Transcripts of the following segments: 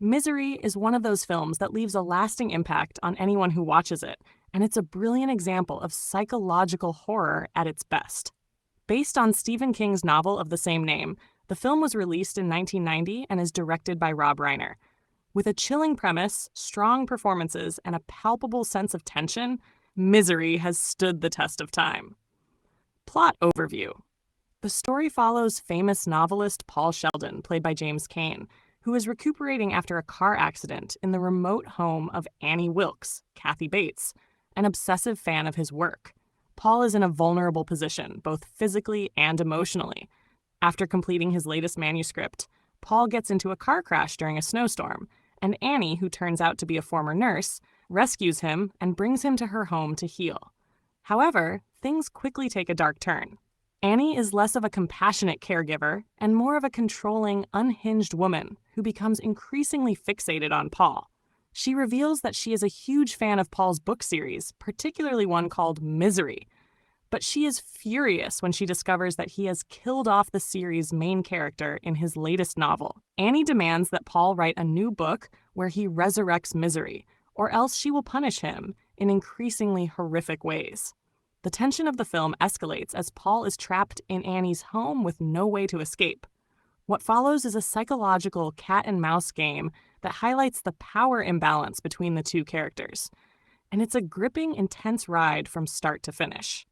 Misery is one of those films that leaves a lasting impact on anyone who watches it, and it's a brilliant example of psychological horror at its best. Based on Stephen King's novel of the same name, the film was released in 1990 and is directed by Rob Reiner. With a chilling premise, strong performances, and a palpable sense of tension, Misery has stood the test of time. Plot overview. The story follows famous novelist Paul Sheldon, played by James Caan, who is recuperating after a car accident in the remote home of Annie Wilkes, Kathy Bates, an obsessive fan of his work. Paul is in a vulnerable position, both physically and emotionally. After completing his latest manuscript, Paul gets into a car crash during a snowstorm, and Annie, who turns out to be a former nurse, rescues him and brings him to her home to heal. However, things quickly take a dark turn. Annie is less of a compassionate caregiver and more of a controlling, unhinged woman who becomes increasingly fixated on Paul. She reveals that she is a huge fan of Paul's book series, particularly one called Misery. But she is furious when she discovers that he has killed off the series' main character in his latest novel. Annie demands that Paul write a new book where he resurrects Misery, or else she will punish him in increasingly horrific ways. The tension of the film escalates as Paul is trapped in Annie's home with no way to escape. What follows is a psychological cat-and-mouse game that highlights the power imbalance between the two characters. And it's a gripping, intense ride from start to finish.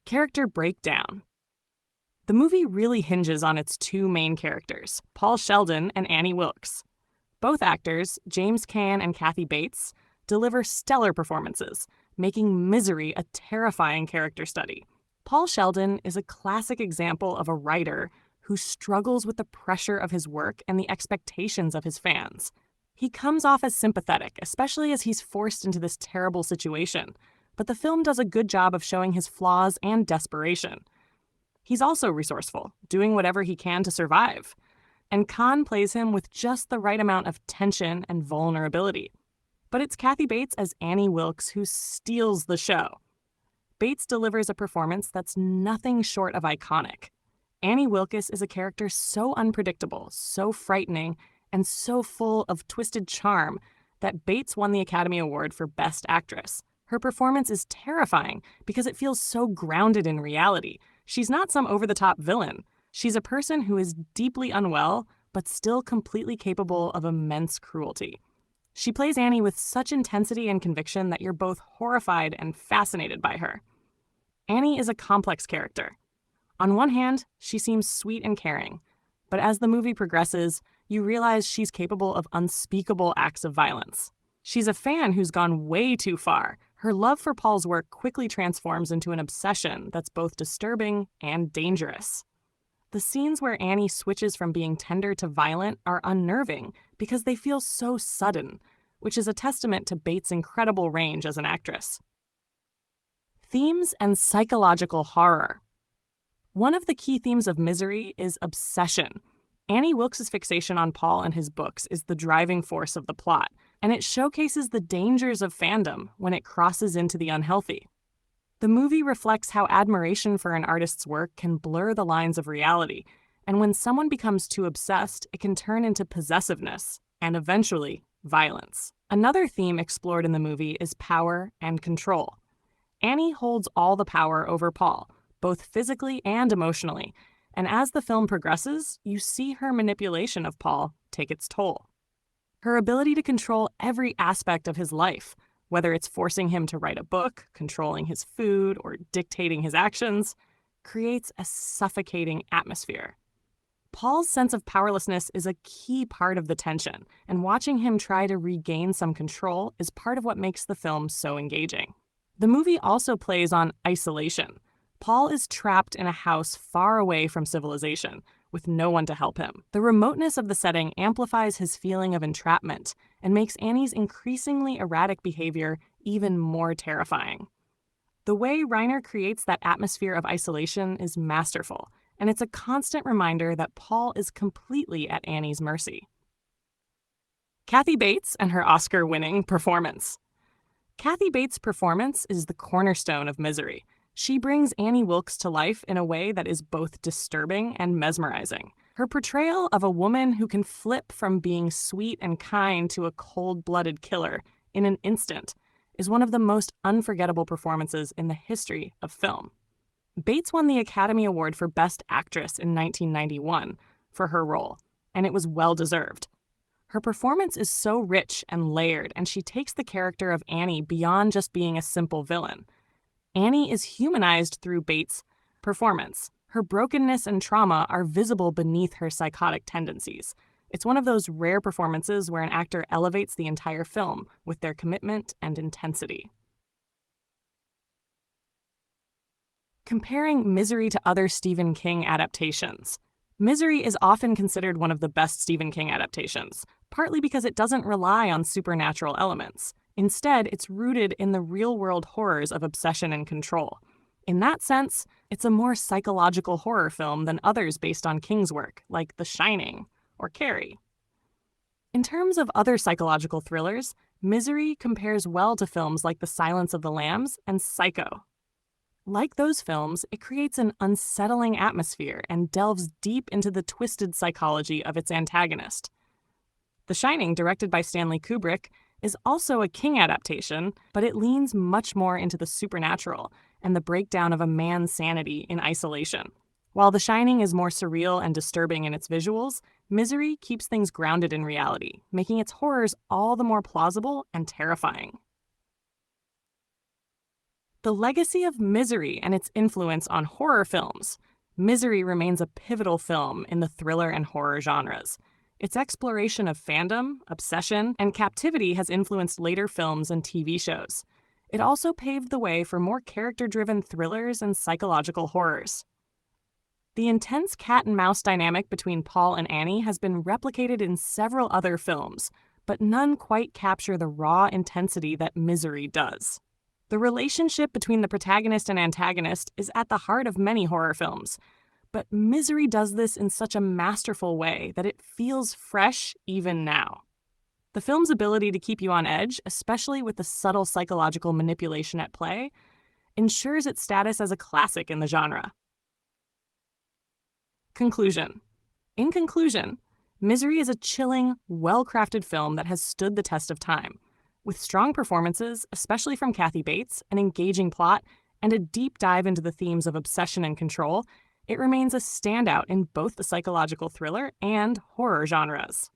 Character breakdown. The movie really hinges on its two main characters, Paul Sheldon and Annie Wilkes. Both actors, James Caan and Kathy Bates, deliver stellar performances, making Misery a terrifying character study. Paul Sheldon is a classic example of a writer who struggles with the pressure of his work and the expectations of his fans. He comes off as sympathetic, especially as he's forced into this terrible situation, but the film does a good job of showing his flaws and desperation. He's also resourceful, doing whatever he can to survive, and Caan plays him with just the right amount of tension and vulnerability. But it's Kathy Bates as Annie Wilkes who steals the show. Bates delivers a performance that's nothing short of iconic. Annie Wilkes is a character so unpredictable, so frightening, and so full of twisted charm that Bates won the Academy Award for Best Actress. Her performance is terrifying because it feels so grounded in reality. She's not some over-the-top villain. She's a person who is deeply unwell, but still completely capable of immense cruelty. She plays Annie with such intensity and conviction that you're both horrified and fascinated by her. Annie is a complex character. On one hand, she seems sweet and caring, but as the movie progresses, you realize she's capable of unspeakable acts of violence. She's a fan who's gone way too far. Her love for Paul's work quickly transforms into an obsession that's both disturbing and dangerous. The scenes where Annie switches from being tender to violent are unnerving because they feel so sudden, which is a testament to Bates' incredible range as an actress. Themes and psychological horror. One of the key themes of Misery is obsession. Annie Wilkes' fixation on Paul and his books is the driving force of the plot, and it showcases the dangers of fandom when it crosses into the unhealthy. The movie reflects how admiration for an artist's work can blur the lines of reality, and when someone becomes too obsessed, it can turn into possessiveness, and eventually, violence. Another theme explored in the movie is power and control. Annie holds all the power over Paul, both physically and emotionally, and as the film progresses, you see her manipulation of Paul take its toll. Her ability to control every aspect of his life, whether it's forcing him to write a book, controlling his food, or dictating his actions, creates a suffocating atmosphere. Paul's sense of powerlessness is a key part of the tension, and watching him try to regain some control is part of what makes the film so engaging. The movie also plays on isolation. Paul is trapped in a house far away from civilization, with no one to help him. The remoteness of the setting amplifies his feeling of entrapment and makes Annie's increasingly erratic behavior even more terrifying. The way Reiner creates that atmosphere of isolation is masterful, and it's a constant reminder that Paul is completely at Annie's mercy. Kathy Bates and her Oscar-winning performance. Kathy Bates' performance is the cornerstone of Misery. She brings Annie Wilkes to life in a way that is both disturbing and mesmerizing. Her portrayal of a woman who can flip from being sweet and kind to a cold-blooded killer in an instant is one of the most unforgettable performances in the history of film. Bates won the Academy Award for Best Actress in 1991 for her role, and it was well-deserved. Her performance is so rich and layered, and she takes the character of Annie beyond just being a simple villain. Annie is humanized through Bates' performance. Her brokenness and trauma are visible beneath her psychotic tendencies. It's one of those rare performances where an actor elevates the entire film with their commitment and intensity. Comparing Misery to other Stephen King adaptations. Misery is often considered one of the best Stephen King adaptations, partly because it doesn't rely on supernatural elements. Instead, it's rooted in the real-world horrors of obsession and control. In that sense, it's a more psychological horror film than others based on King's work, like The Shining or Carrie. In terms of other psychological thrillers, Misery compares well to films like The Silence of the Lambs and Psycho. Like those films, it creates an unsettling atmosphere and delves deep into the twisted psychology of its antagonist. The Shining, directed by Stanley Kubrick, is also a King adaptation, but it leans much more into the supernatural and the breakdown of a man's sanity in isolation. While The Shining is more surreal and disturbing in its visuals, Misery keeps things grounded in reality, making its horrors all the more plausible and terrifying. The legacy of Misery and its influence on horror films. Misery remains a pivotal film in the thriller and horror genres. Its exploration of fandom, obsession, and captivity has influenced later films and TV shows. It also paved the way for more character-driven thrillers and psychological horrors. The intense cat-and-mouse dynamic between Paul and Annie has been replicated in several other films, but none quite capture the raw intensity that Misery does. The relationship between the protagonist and antagonist is at the heart of many horror films, but Misery does this in such a masterful way that it feels fresh even now. The film's ability to keep you on edge, especially with the subtle psychological manipulation at play, ensures its status as a classic in the genre. Conclusion. In conclusion, Misery is a chilling, well-crafted film that has stood the test of time. With strong performances, especially from Kathy Bates, an engaging plot, and a deep dive into the themes of obsession and control, it remains a standout in both the psychological thriller and horror genres.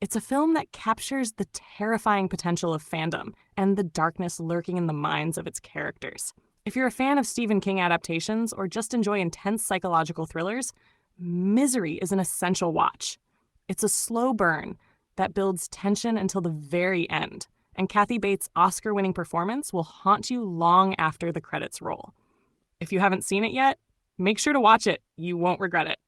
It's a film that captures the terrifying potential of fandom and the darkness lurking in the minds of its characters. If you're a fan of Stephen King adaptations or just enjoy intense psychological thrillers, Misery is an essential watch. It's a slow burn that builds tension until the very end, and Kathy Bates' Oscar-winning performance will haunt you long after the credits roll. If you haven't seen it yet, make sure to watch it. You won't regret it.